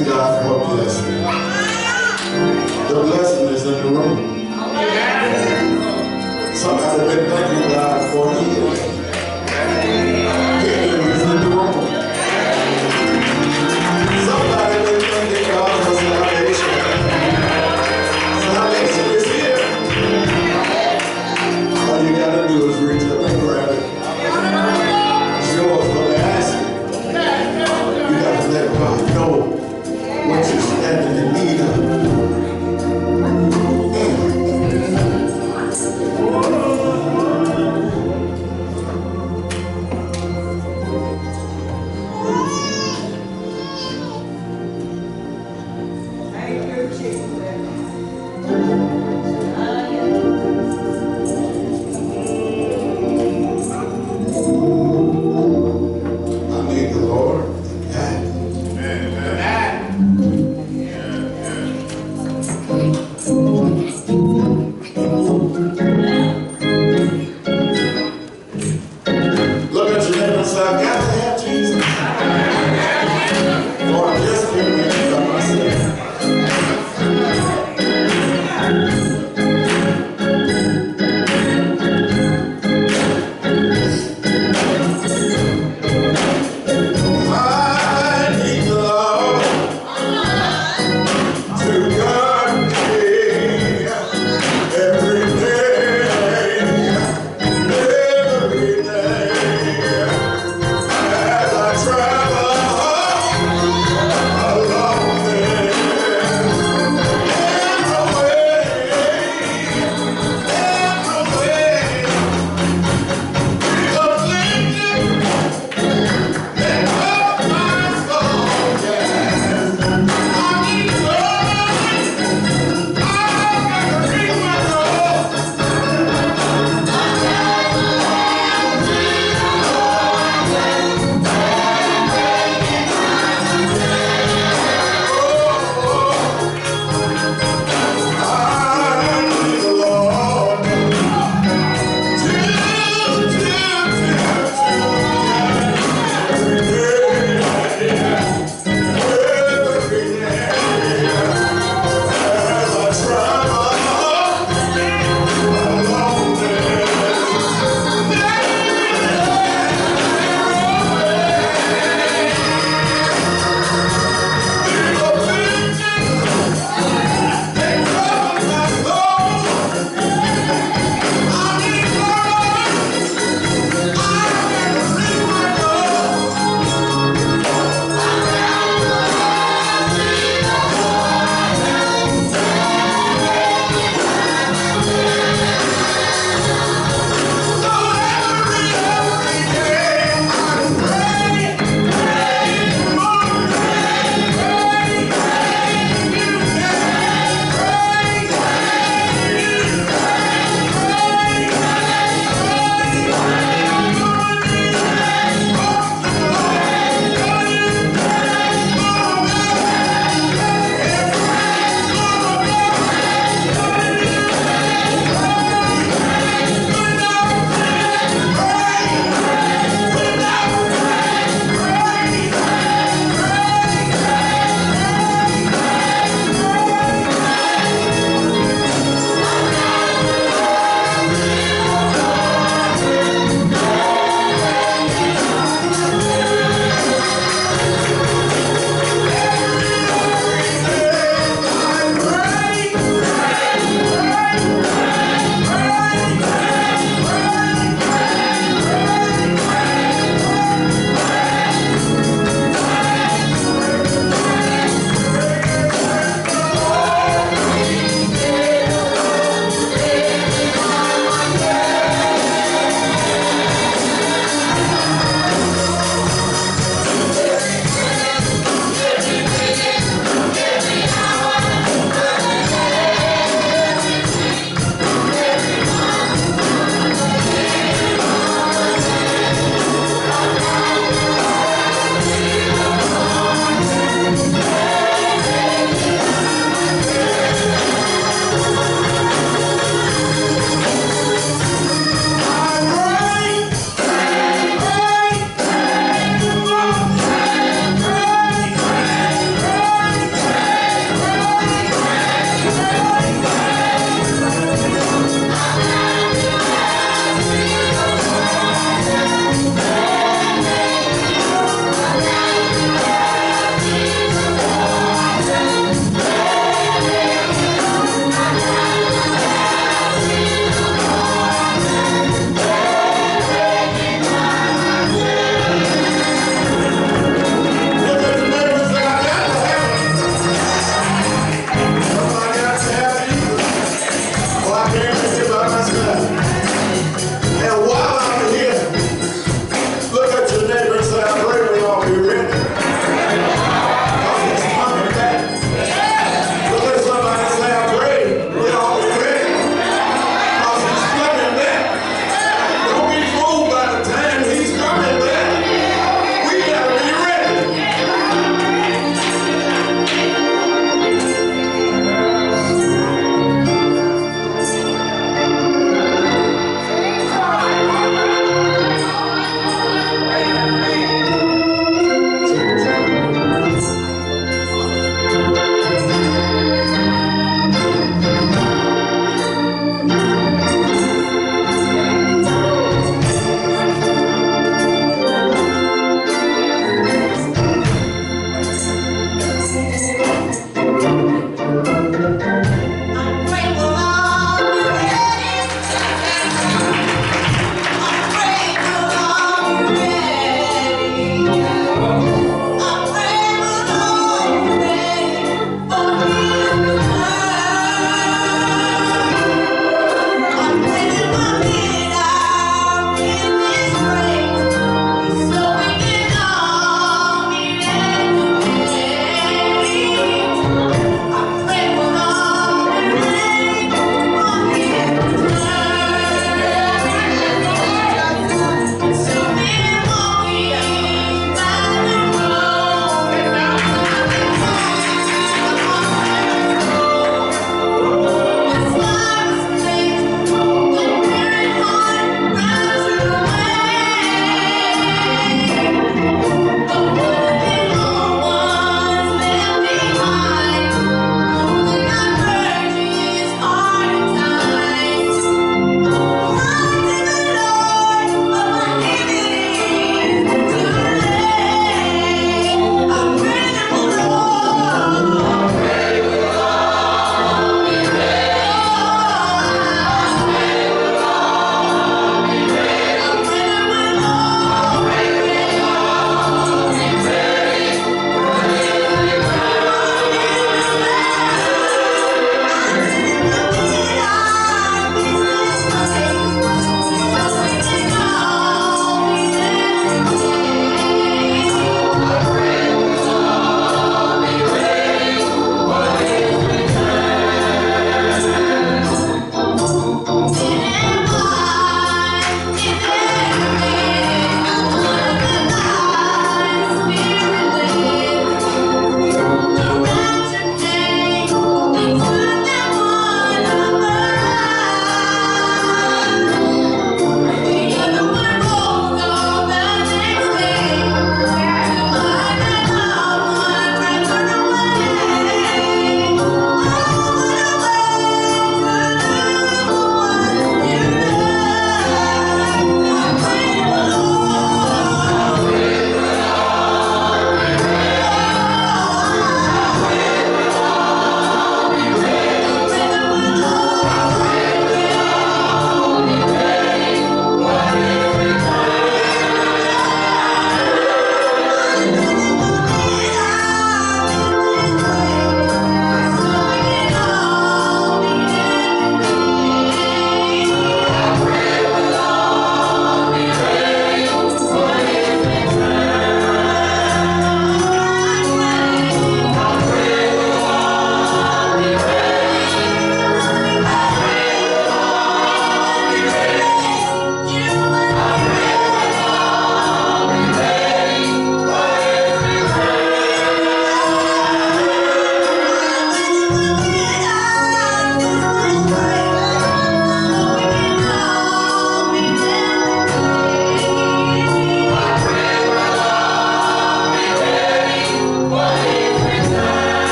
asking God for a blessing. The blessing is in the room. Somebody been thanking God for years. Healing is in the room. Somebody been thanking God for salvation. Salvation is here. All you gotta do is reach up and grab it. It's yours for the asking. You gotta let God know what you're standing in need of.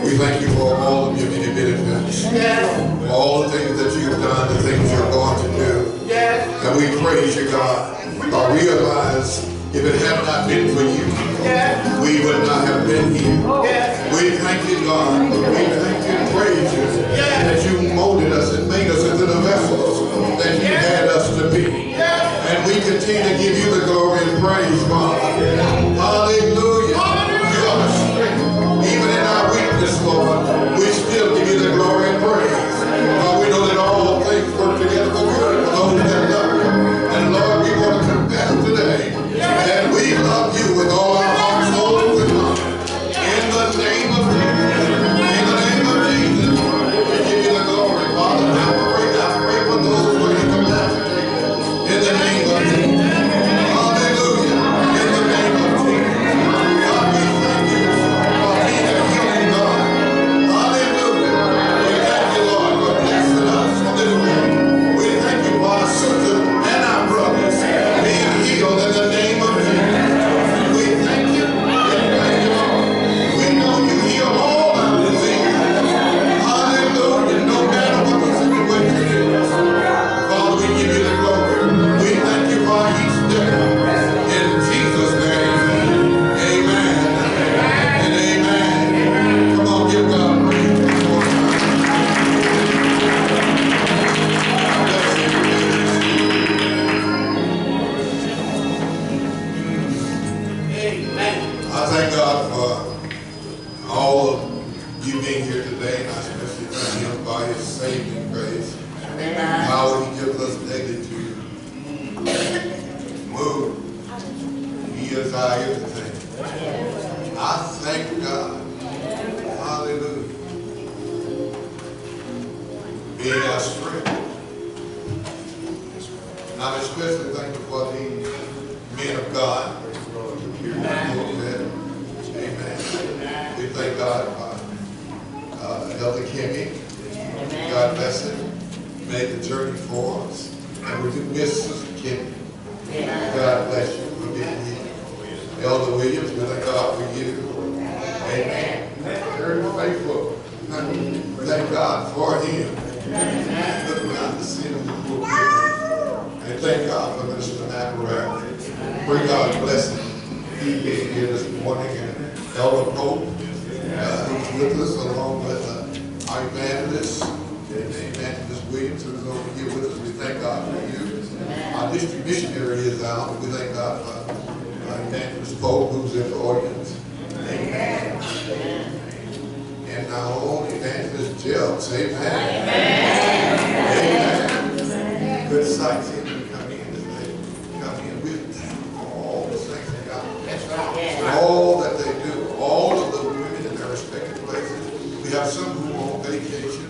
We thank you for all of your many benefits. For all the things that you've done, the things you're going to do. And we praise you, God. I realize if it had not been for you, we would not have been here. We thank you, God. We thank you and praise you that you molded us and made us into the vessels that you had us to be. And we continue to give you the glory and praise, Father. Hallelujah. You are the strength. Even in our weakness, Lord, we still give you the glory and praise. Lord, we know that all things work together for good for those that love you. And Lord, we want to confess today that we love you with all our heart, soul, and mind. In the name of Jesus. In the name of Jesus. We give you the glory, Father. I pray for those who are incapacitated. In the name of Jesus. Hallelujah. In the name of Jesus. God, we thank you for being a healing God. Hallelujah. We thank you, Lord, for blessing us on this way. We thank you for our sisters and our brothers being healed in the name of Jesus. We thank you. We thank you, Lord. We know you heal all our diseases. Hallelujah. No matter what the situation is. Father, we give you the glory. We thank you for each day. In Jesus' name, amen and amen. Come on, give God praise. I thank God for all of you being here today, and I especially thank Him by His saving grace. How He gives us daily to move. He is our everything. I thank God. Hallelujah. Being our strength. And I'm especially thankful for these men of God. Amen. We thank God for Elder Kimmy. God bless him. Made the journey for us. And we do miss Sister Kimmy. God bless you for being here. Elder Williams, we thank God for you. Amen. Very faithful. Thank God for him. Look around to see him. And thank God for Minister Navarrete. Pray God bless him. He is here this morning, and Elder Pope, who's with us, along with our evangelist, Evangelist Williams, who's over here with us. We thank God for you. Our district missionary is out. We thank God for Evangelist Pope, who's in the audience. Amen. And our own Evangelist Jelks. Amen. Amen. Good sight seeing you come in today. Come in with all the saints of God. All that they do, all of the women in their respective places. We have some who are on vacation.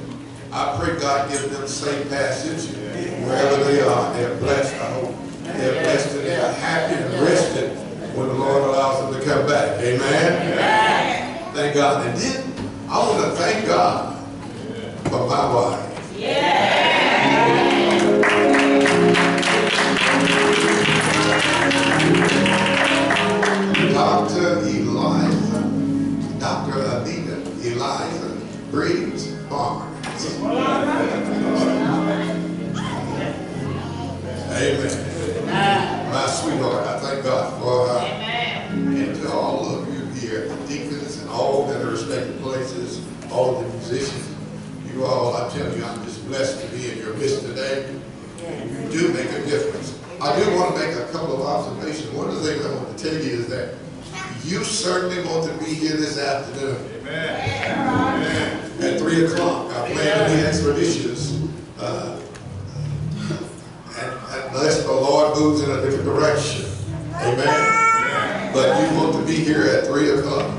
I pray God give them safe passage wherever they are. They're blessed, I hope. They're blessed and they're happy and rested when the Lord allows them to come back. Amen? Thank God. And then I want to thank God for my wife. Dr. Anita Eliza Breeze Barnes. Amen. My sweetheart, I thank God for her. And to all of you here, the deacons and all that are respected places, all of the musicians, you all, I tell you, I'm just blessed to be in your midst today. You do make a difference. I do want to make a couple of observations. One of the things I want to tell you is that you certainly want to be here this afternoon. Amen. At 3 o'clock. I plan to be expeditious. Unless the Lord moves in a different direction. Amen. But you want to be here at 3 o'clock.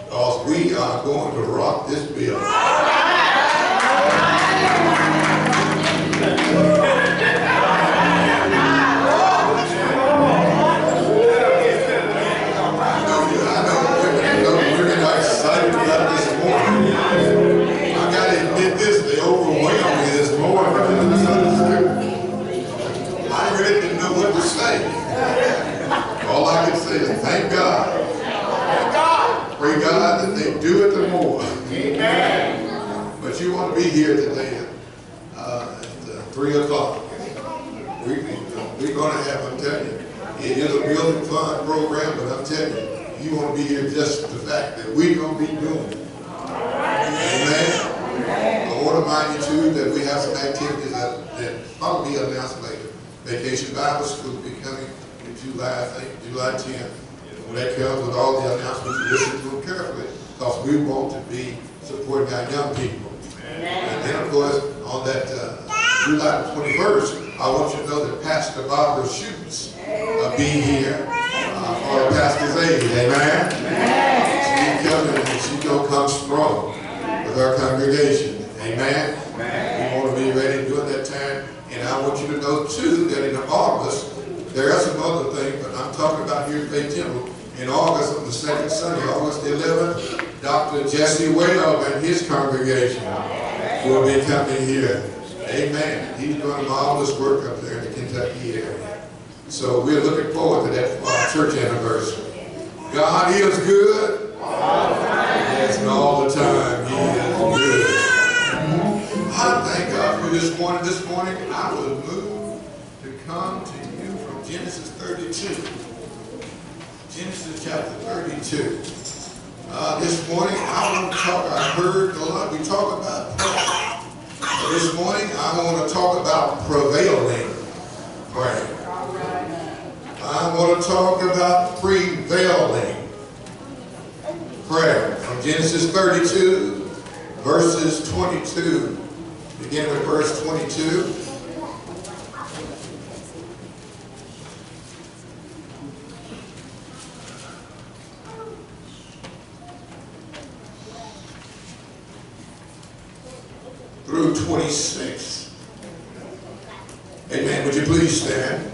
Because we are going to rock this building. Excited about this morning. I got to admit this, they overwhelmed me this morning. I really didn't know what to say. All I could say is thank God. Pray God while that they do it, the more. Amen. But you want to be here today at 3 o'clock. We're going to have, I'm telling you, it is a building fund program, but I'm telling you, you want to be here just the fact that we're going to be doing it. Amen. I want to remind you too that we have some activities that probably be announced later. Vacation Bible School will be coming in July, I think, July 10th. When that comes with all the announcements, listen to them carefully, because we want to be supporting our young people. And then, of course, on that July 21st, I want you to know that Pastor Barbara Schutz will be here for Pastor's Aid. Amen? She's coming and she's going to come strong with our congregation. Amen? We want to be ready during that time. And I want you to know, too, that in August, there are some other things, but I'm talking about here at Faith Temple. In August, on the second Sunday, August 11th, Dr. Jesse Webb and his congregation will be coming here. Amen. He's doing marvelous work up there in the Kentucky area. So we're looking forward to that for our church anniversary. God is good. Yes, and all the time He is good. I thank God for this morning. This morning I was moved to come to you from Genesis 32. Genesis chapter 32. This morning I want to talk, I heard a lot, we talk about prayer. This morning I want to talk about prevailing prayer. I want to talk about prevailing prayer. From Genesis 32, verses 22. Begin with verse 22. Through 26. Amen. Would you please stand?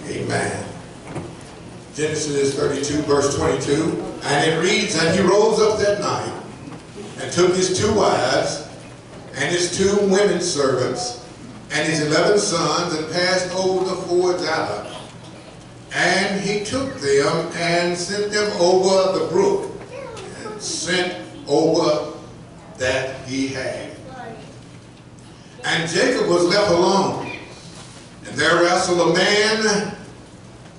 Amen. Genesis 32, verse 22. And it reads, and he rose up that night and took his 2 wives and his 2 women servants and his 11 sons and passed over the ford Jabbok. And he took them and sent them over the brook, and sent over that he had. And Jacob was left alone, and there wrestled a man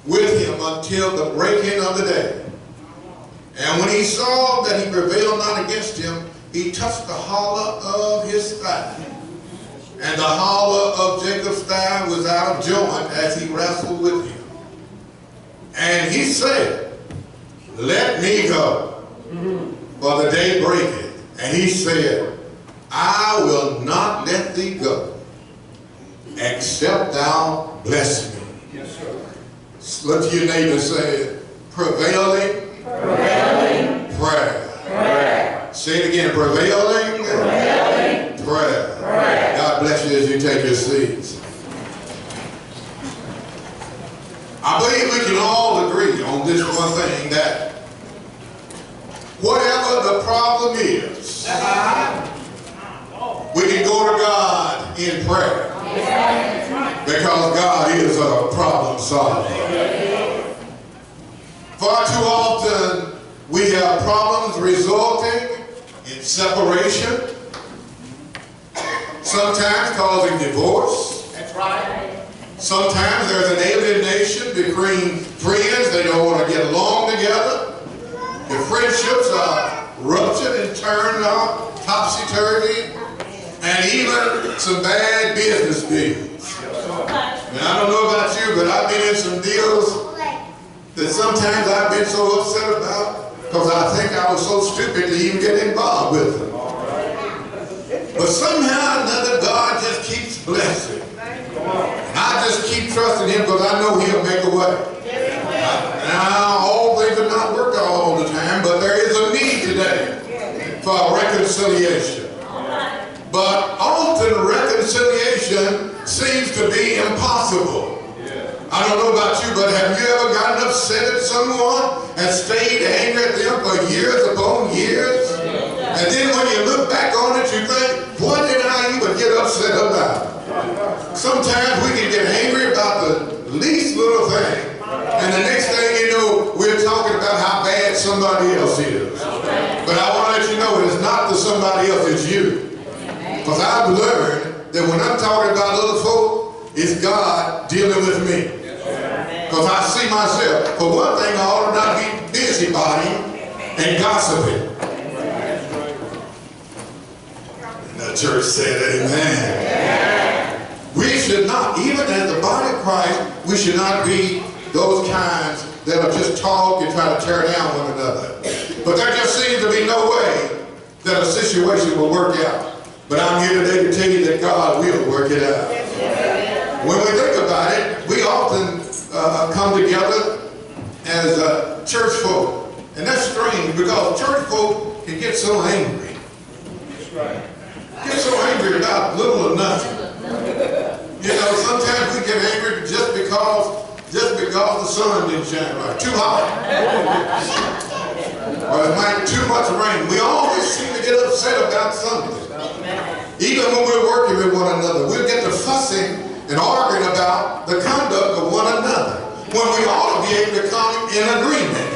with him until the breaking of the day. And when he saw that he prevailed not against him, he touched the hollow of his thigh. And the hollow of Jacob's thigh was out of joint as he wrestled with him. And he said, let me go, for the day breaketh. And he said, I will not let thee go, except thou bless me. Yes, sir. Look to your neighbor and say, prevailing prayer. Say it again, prevailing prayer. God bless you as you take your seats. I believe we can all agree on this one thing, that whatever the problem is, we can go to God in prayer, because God is a problem solver. Far too often we have problems resulting in separation, sometimes causing divorce. That's right. Sometimes there's an alienation between friends. They don't want to get along together. The friendships are ruptured and turned off, topsy-turvy, and even some bad business deals. And I don't know about you, but I've been in some deals that sometimes I've been so upset about because I think I was so stupid to even get involved with them. But somehow or another, God just keeps blessing. I just keep trusting Him because I know He'll make a way. Now, all things have not worked all the time, but there is a need today for reconciliation. But often reconciliation seems to be impossible. I don't know about you, but have you ever gotten upset at someone and stayed angry at them for years upon years? And then when you look back on it, you think, what did I even get upset about? Sometimes we can get angry about the least little thing. And the next thing you know, we're talking about how bad somebody else is. But I want to let you know it's not the somebody else, it's you. Because I've learned that when I'm talking about other folk, it's God dealing with me. Because I see myself. For one thing, I ought to not be busybodying and gossiping. And the church said amen. We should not, even as the body of Christ, we should not be those kinds that are just talk and try to tear down one another. But there just seems to be no way that a situation will work out. But I'm here today to tell you that God will work it out. When we think about it, we often come together as church folk. And that's strange because church folk can get so angry. Get so angry about little or nothing. You know, sometimes we get angry just because the sun didn't shine right. Too hot. Or it might be too much rain. We always seem to get upset about something. Even when we're working with one another, we'll get to fussing and arguing about the conduct of one another. When we ought to be able to come in agreement.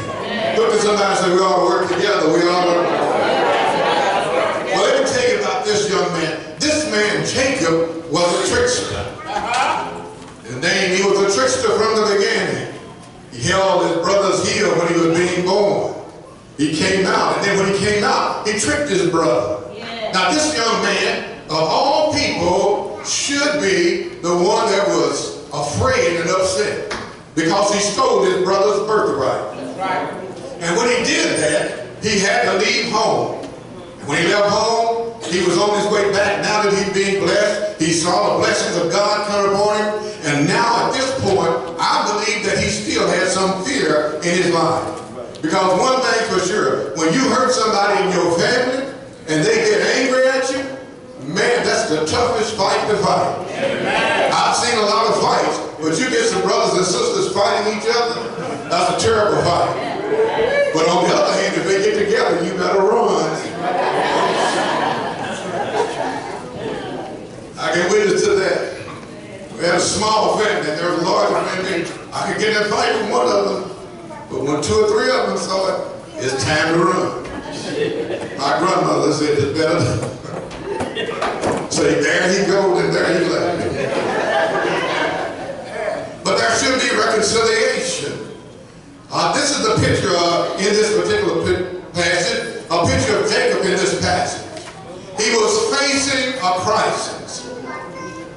Look at somebody and say, we ought to work together. We ought to. Well, let me tell you about this young man. This man, Jacob, was a trickster. He was a trickster from the beginning. He held his brother's heel when he was being born. He came out, and then when he came out, he tricked his brother. Yeah. Now this young man, of all people, should be the one that was afraid and upset because he stole his brother's birthright. That's right. And when he did that, he had to leave home. And when he left home, he was on his way back. Now that he's being blessed, he saw the blessings of God come upon him. And now at this point, I believe that he still had some fear in his life. Because one thing for sure, when you hurt somebody in your family and they get angry at you, man, that's the toughest fight to fight. Amen. I've seen a lot of fights, but you get some brothers and sisters fighting each other, that's a terrible fight. But on the other hand, if they get together, you better run. I can witness to that. We had a small family, there was a large family. I could get in a fight with one of them, but when 2 or 3 of them saw it, it's time to run. My grandmother said it's better. Say, there he goes and there he left. But there should be reconciliation. This is the picture in this particular passage, a picture of Jacob in this passage. He was facing a crisis.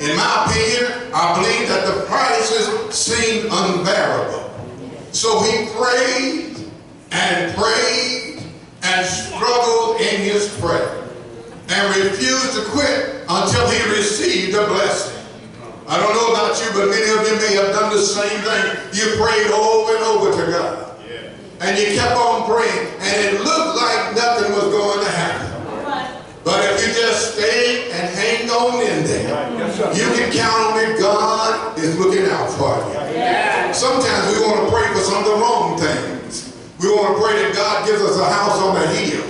In my opinion, I believe that the crisis seemed unbearable. So he prayed and prayed and struggled in his prayer and refused to quit until he received a blessing. I don't know about you, but many of you may have done the same thing. You prayed over and over to God. And you kept on praying, and it looked like nothing was going to happen. But if you just stay and hang on in there, you can count on it. God is looking out for you. Sometimes we want to pray for some of the wrong things. We want to pray that God gives us a house on the hill.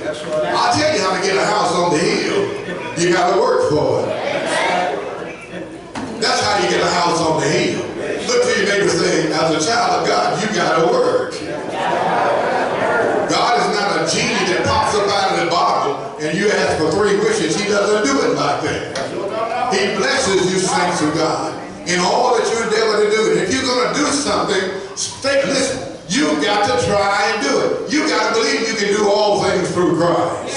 I'll tell you how to get a house on the hill. You got to work for it. That's how you get a house on the hill. Look to your neighbor and say, as a child of God, you got to work. God is not a genie that pops up out of the bottle and you ask for 3 wishes. He doesn't do it like that. He blesses you, saints of God, in all that you endeavor to do. And if you're going to do something, listen, you got to try and do it. You got to believe you can do all things through Christ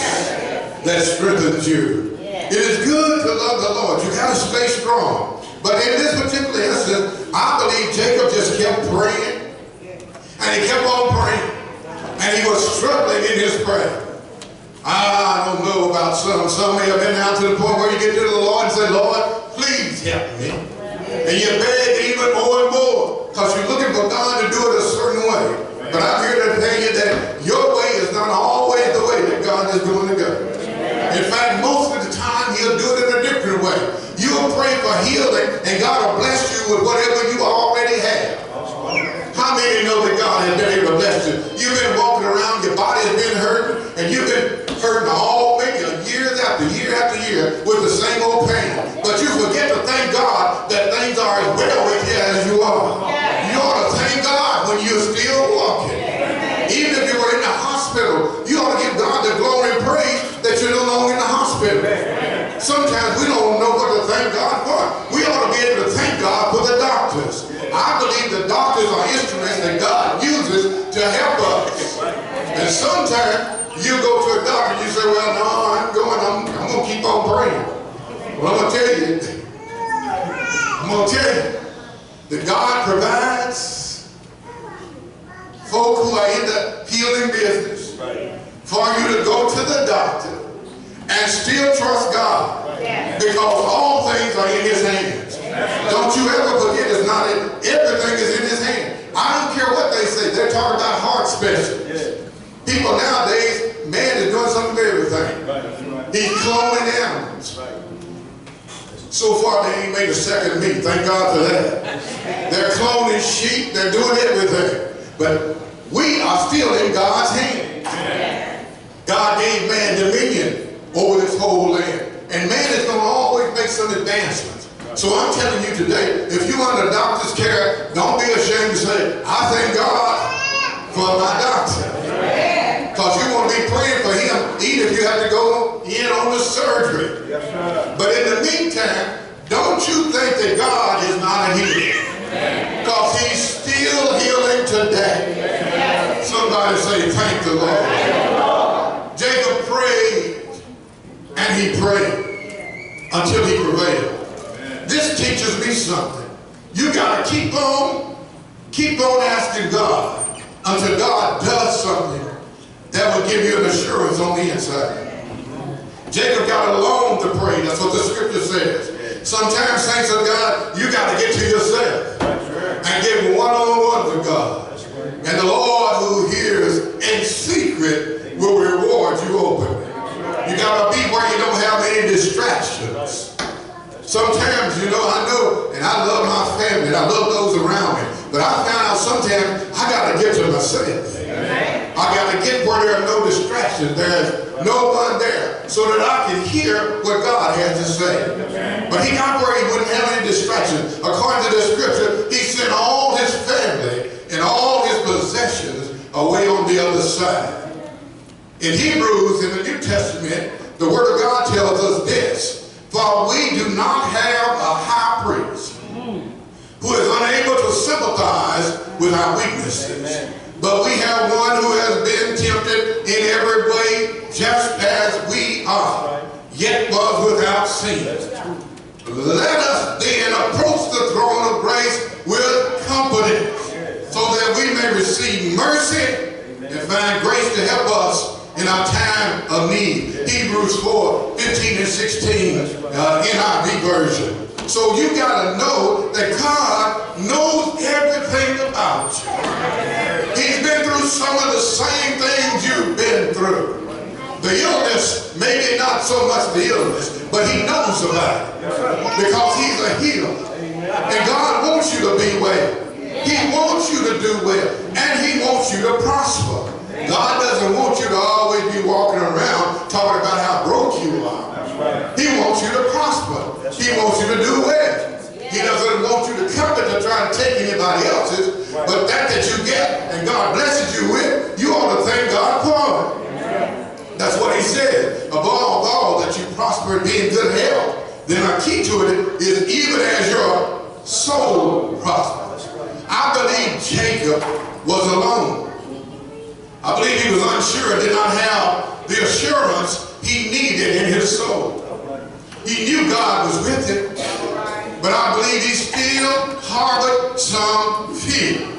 that strengthens you. It is good to love the Lord. You got to stay strong. But in this particular instance, I believe Jacob just kept praying, and he kept on praying, and he was struggling in his prayer. I don't know about some. Some may have been down to the point where you get to the Lord and say, Lord, please help me. And you beg even more and more because you're looking for God to do it a certain way. But I'm here to tell you that your way is not always the way that God is going to go. In fact, most of the time, he'll do it in a different way. You'll pray for healing, and God will bless you with whatever you already have. How many know that God has been able to bless you? You've been walking around, your body has been hurting, and you've been hurting maybe year after year with the same old pain. But you forget to thank God doctors. I believe the doctors are instruments that God uses to help us. And sometimes you go to a doctor and you say, well, no, I'm going to keep on praying. Well, I'm going to tell you that God provides folk who are in the healing business for you to go to the doctor and still trust God, because all things are in His hands. Don't you ever forget, it's not in, everything is in His hand. I don't care what they say. They're talking about heart specialists. People nowadays, man is doing something for everything. He's cloning animals. So far, they ain't made a second meat. Thank God for that. They're cloning sheep. They're doing everything. But we are still in God's hand. God gave man dominion over this whole land. And man is going to always make some advancements. So I'm telling you today, if you're under doctor's care, don't be ashamed to say, I thank God for my doctor. Because you want to be praying for him, even if you have to go in on the surgery. But in the meantime, don't you think that God is not a healer? Because He's still healing today. Somebody say, thank the Lord. Jacob prayed, and he prayed until he prevailed. This teaches me something. You got to keep on asking God until God does something that will give you an assurance on the inside. Jacob got a loan to pray. That's what the scripture says. Sometimes, saints of God, you got to get to yourself and give one-on-one to God. And the Lord who hears in secret will reward you openly. You got to be where you don't have any distractions. Sometimes, you know, I know, and I love my family, and I love those around me, but I found out sometimes I got to get to myself. I got to get where there are no distractions. There's no one there, so that I can hear what God has to say. But he got where he wouldn't have any distractions. According to the scripture, he sent all his family and all his possessions away on the other side. In Hebrews, in the New Testament, the Word of God tells us this: for we do not have a high priest who is unable to sympathize with our weaknesses, but we have one who has been tempted in every way just as we are, yet was without sin. Let us then approach the throne of grace with confidence, so that we may receive mercy and find grace to help us in our time of need. Hebrews 4:15 and 16 NIV version. So you got to know that God knows everything about you. He's been through some of the same things you've been through. The illness, maybe not so much the illness, but he knows about it because he's a healer. And God wants you to be well. He wants you to do well, and he wants you to prosper. God doesn't want you to always be walking around talking about how broke you are. He wants you to prosper. He wants you to do well. He doesn't want you to covet to try to take anybody else's, but that you get and God blesses you with, you ought to thank God for it. That's what he said. Above all, that you prosper and be in good health. Then our key to it is even as your soul prospers. I believe Jacob was alone. I believe he was unsure and did not have the assurance he needed in his soul. He knew God was with him, but I believe he still harbored some fear.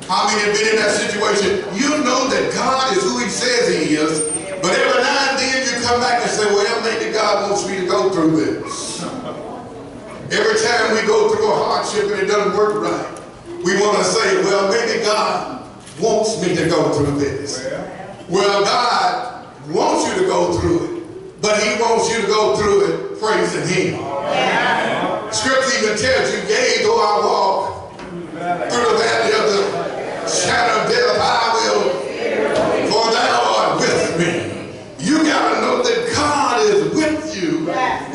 How many have been in that situation? You know that God is who he says he is, but every now and then you come back and say, well, maybe God wants me to go through this. Every time we go through a hardship and it doesn't work right, we want to say, well, maybe God wants me to go through this. Well, God wants you to go through it, but he wants you to go through it praising him. Scripture even tells you, yea, though I walk through the valley of the shadow of death, I will, for thou art with me. You got to know that God is with you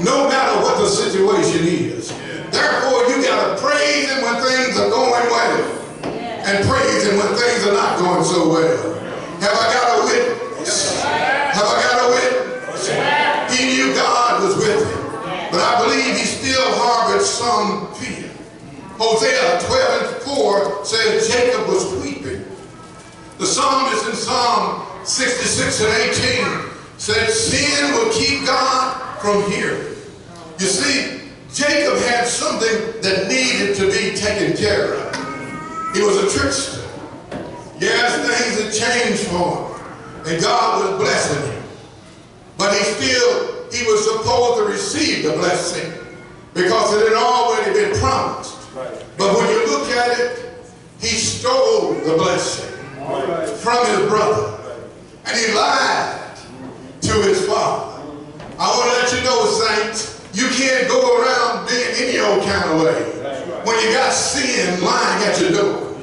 no matter what the situation is. Therefore, you got to praise him when things are going well, and praise him when things are not going so well. Have I got a witness? Have I got a witness? He knew God was with him, but I believe he still harbored some fear. Oh, Hosea 12:4 says Jacob was weeping. The psalmist in Psalm 66 and 18 said sin will keep God from hearing. You see, Jacob had something that needed to be taken care of. He was a trickster. Yes, things had changed for him, and God was blessing him. But he was supposed to receive the blessing because it had already been promised. But when you look at it, he stole the blessing from his brother, and he lied to his father. I want to let you know, saints, you can't go around being any old kind of way when you got sin lying at your door.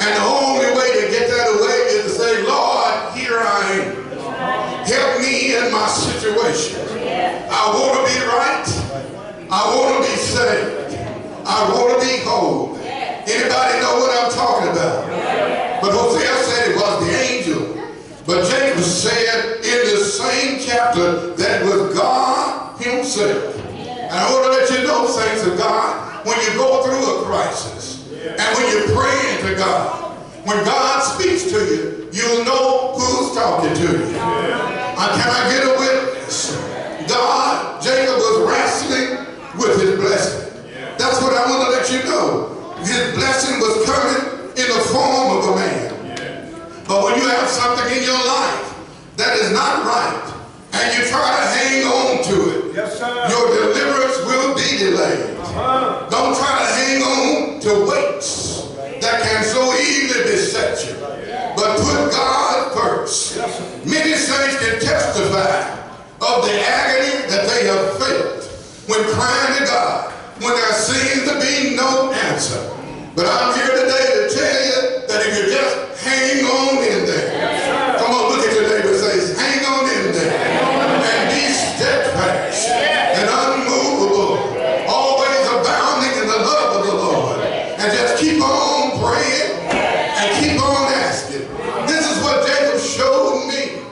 And the only way to get that away is to say, Lord, here I am. Help me in my situation. I want to be right. I want to be saved. I want to be whole. Anybody know what I'm talking about? But Hosea said it was the angel. But Jacob said in the same chapter that was God himself. And I want to let you know, saints of God, when you go through a crisis and when you're praying to God, when God speaks to you, you'll know who's talking to you. Can I get a witness? Jacob was wrestling with his blessing. That's what I want to let you know. His blessing was coming in the form of a man. But when you have something in your life that is not right, and you try to hang on to it, your deliverance will be delayed. Don't try to hang on to weights that can so easily beset you. But put God first. Many saints can testify of the agony that they have felt when crying to God, when there seems to be no answer. But I'm here today to tell you that if you just hang on in there, come on, look at your neighbor and say, hang on in there, and be steadfast and unmovable, always abounding in the love of the Lord, and just keep on praying and keep on asking. This is what Jacob showed me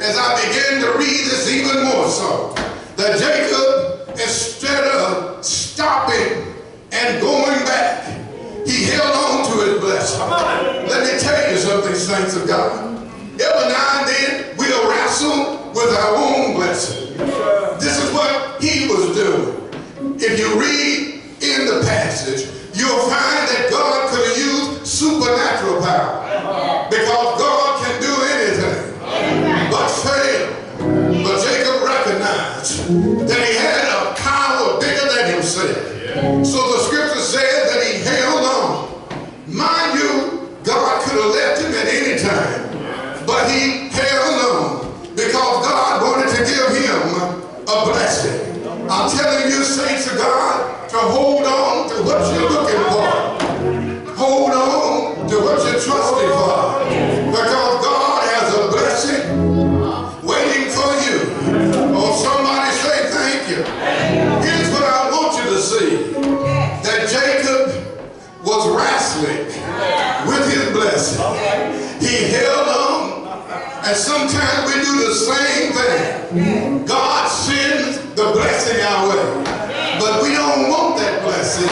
as I began to read this even more so, that Jacob, instead of stopping and going back, he held on to his blessing. Let me tell you something, saints of God. Every now and then we'll wrestle with our own blessing. This is what he was doing. If you read in the passage, you'll find that God could have used supernatural power, because God can do anything but fail. But Jacob recognized that he had a power bigger than himself. So the scripture says that he held on. Mind you, God could have left him at any time, but he held on because God wanted to give him a blessing. I'm telling you, saints of God, to hold on to what you're looking for. Hold on to what you're trusting for, because God has a blessing waiting for you. Oh, somebody say thank you. Here's what I want you to see, that Jacob was wrestling with his blessing. He held on, and sometimes we do the same thing. God sends the blessing our way, but we don't want that blessing.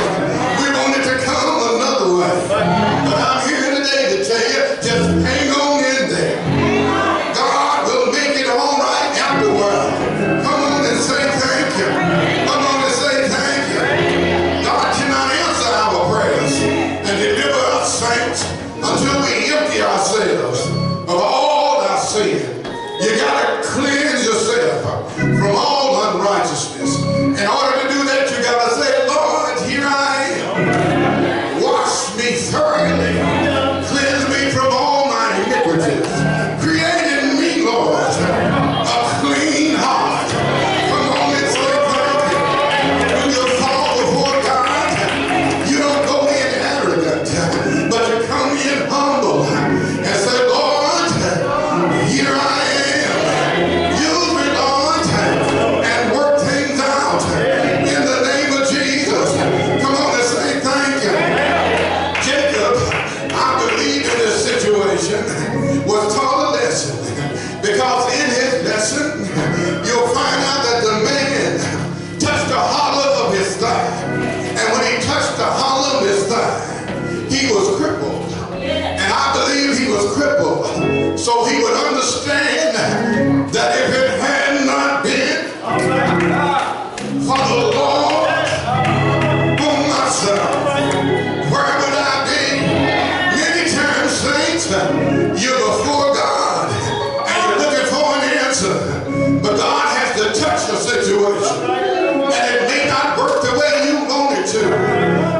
We want it to come another way. But I'm here today to tell you, just hang on in there. God will make it all right afterward. Come on and say thank you. Come on and say thank you. God cannot answer our prayers and deliver us, saints, until we empty ourselves of all our sin. You got to cleanse yourself from all unrighteousness. In order to do that, you got to say, Lord, here I am. Wash me thoroughly. Cleanse me from all my iniquities. Create in me, Lord, a clean heart. Come on and say thank you. When you fall before God, you don't go in arrogant, but you come in humble. so he would understand that if it had not been for the Lord on my side, where would I be? Many times, saints, you're before God and you're looking for an answer, but God has to touch the situation, and it may not work the way you want it to.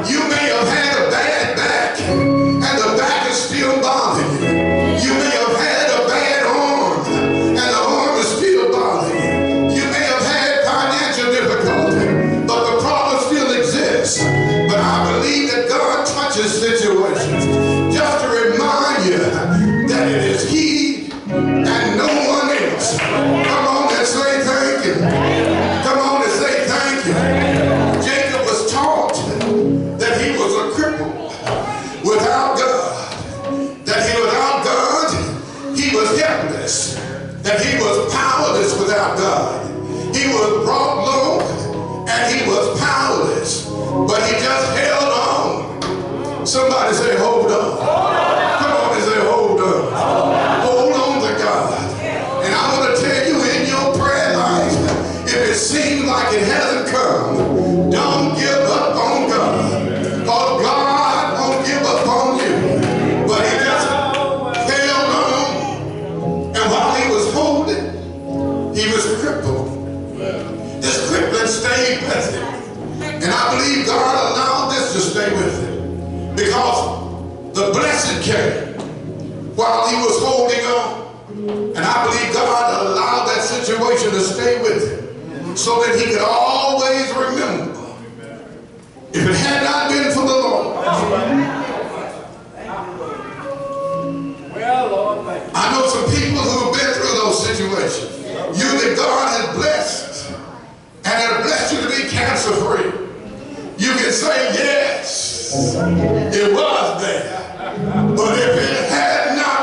You may have had a bad back, and the back is still bothering you. You may have had a bad arm, and the arm is still bothering you. You may have had financial difficulty, but the problem still exists. But I believe that God touches situations just to remind you that it is He and no one else. Come on and say thank you. Come on and say thank you. Jacob was taught that he was a cripple without God. That without God, he was helpless. That he was powerless without God. He was brought low and he was powerless. But he just held on. Somebody say, hold on. Come on and say, hold on. Hold on to God. And I want to tell you, in your prayer life, if it seems like it hasn't come, don't give up on God. Because God won't give up on you. But he just held on. And while he was holding, he was crippled. This crippling stayed with him. And I believe God allowed this to stay with him. Because the blessing came while he was holding on. And I believe God allowed that situation to stay with him so that he could always remember, if it had not been for the Lord. I know some people who have been through those situations. You that God has blessed and has blessed you to be cancer free. You can say, yes, it was there. But if it had not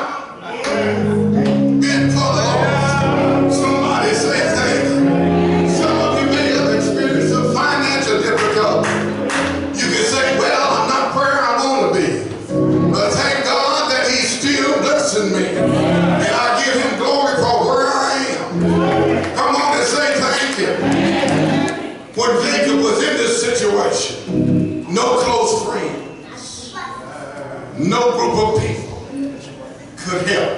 been for the Lord, somebody say thank you. Some of you may have experienced some financial difficulty. You can say, well, I'm not where I want to be. But thank God that he's still blessing me. And I give him glory for where I am. Come on and say thank you. When Jacob was in this situation, no close friends, no group of people could help.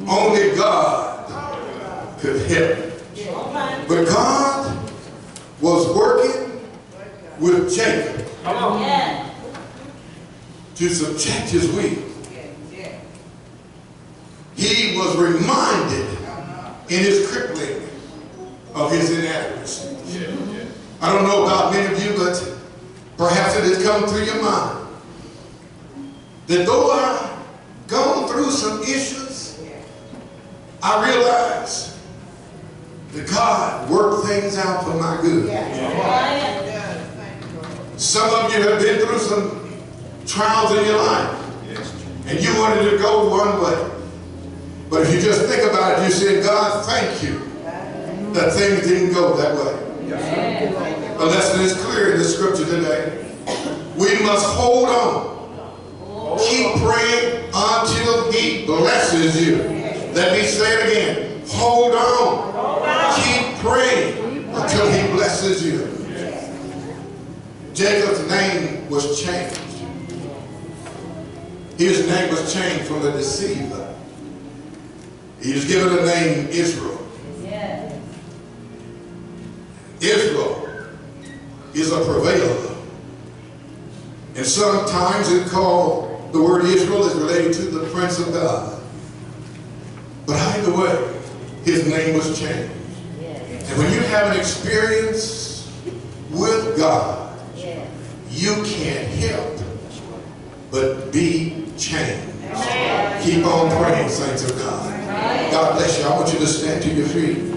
Only God could help. But God was working with Jacob to subject his will. He was reminded in his crippling of his inadequacy. I don't know about many of you, but perhaps it has come through your mind that though I've gone through some issues, I realize that God worked things out for my good. Some of you have been through some trials in your life, and you wanted to go one way. But if you just think about it, you say, God, thank you that things didn't go that way. The lesson is clear in the scripture today. We must hold on. Keep praying until he blesses you. Let me say it again. Hold on. Keep praying until he blesses you. Jacob's name was changed. His name was changed from the deceiver. He was given the name Israel. Israel is a prevailer. And sometimes it's called, the word Israel is related to the Prince of God. But either way, his name was changed. And when you have an experience with God, you can't help but be changed. Keep on praying, saints of God. God bless you. I want you to stand to your feet.